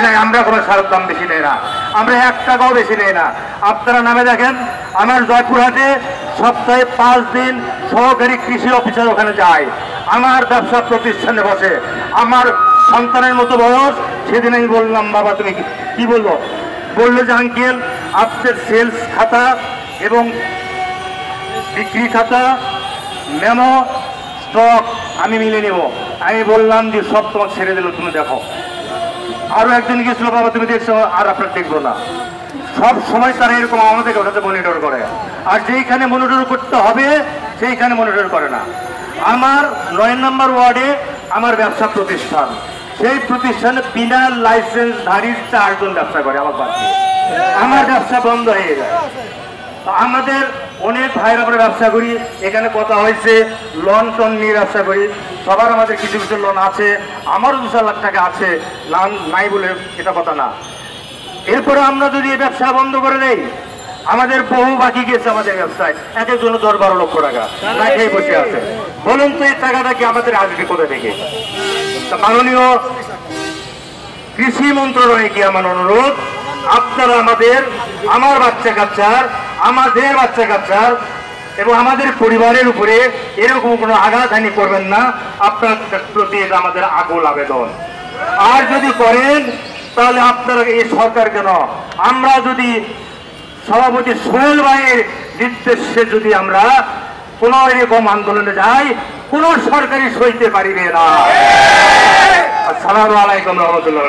নাই, আমরা কোনো সারের দাম বেশি নেই না, আমরা 1 টাকাও বেশি নেই না। আপনারা নামে দেখেন, আমার জয়পুরহাটে সপ্তাহে 5 দিন সহকারী কৃষি অফিসার ওখানে যায়, আমার ব্যবসা প্রতিষ্ঠানে বসে, আমার সন্তানের মতো বয়স। সেদিন আমি বললাম, বাবা তুমি কি বলবো? বললো যে আঙ্কেল আপনার সেলস খাতা এবং বিক্রি খাতা, মেমো, স্টক আমি মিলে নেব। আমি বললাম যে সব তোমাকে ছেড়ে দিল, তুমি দেখো। আরো একজন গেছিল, বাবা তুমি দেখছো, আর আপনার দেখবো না। সব সময় তারা এরকম আমাদের কাছে মনিটর করে, আর যেইখানে মনিটর করতে হবে সেইখানে মনিটর করে না। আমার 9 নম্বর ওয়ার্ডে আমার ব্যবসা প্রতিষ্ঠান, সেই প্রতিষ্ঠানে বিনা লাইসেন্সধারী 4 জন ব্যবসা করে আমার বাড়িতে। আমার ব্যবসা বন্ধ হয়ে যায়। আমাদের অনেক ভাইরা আমরা ব্যবসা করি, এখানে কথা হয়েছে লোন টোন নিয়ে ব্যবসা করি, সবার আমাদের কিছু কিছু লোন আছে, আমারও 2 লাখ টাকা আছে, লোন নাই বলে এটা কথা না। এরপরে আমরা যদি এই ব্যবসা বন্ধ করে দেই, আমাদের বহু বাকি গেছে আমাদের ব্যবসায়, এক একজন 10-12 লক্ষ টাকা না খেয়ে বসে আছে। বলুন তো এই টাকাটা কি আমাদের আসবে কোথা থেকে? মাননীয় কৃষি মন্ত্রণালয়কে আমার অনুরোধ, আপনারা আমার বাচ্চা কাচ্চার, আমাদের বাচ্চা কাচ্চার এবং আমাদের পরিবারের উপরে এরকম কোনো আঘাতহানি করবেন না। আপনার প্রতি এটা আমাদের আকুল আবেদন। আর যদি করেন তাহলে আপনারা এই সরকার কেন, আমরা যদি সভাপতি সোহেল ভাইয়ের নির্দেশে যদি আমরা কোন এরকম আন্দোলনে যাই, কোন সরকারি সইতে পারিবে না। আসসালামু আলাইকুম রহমতুল্লাহ।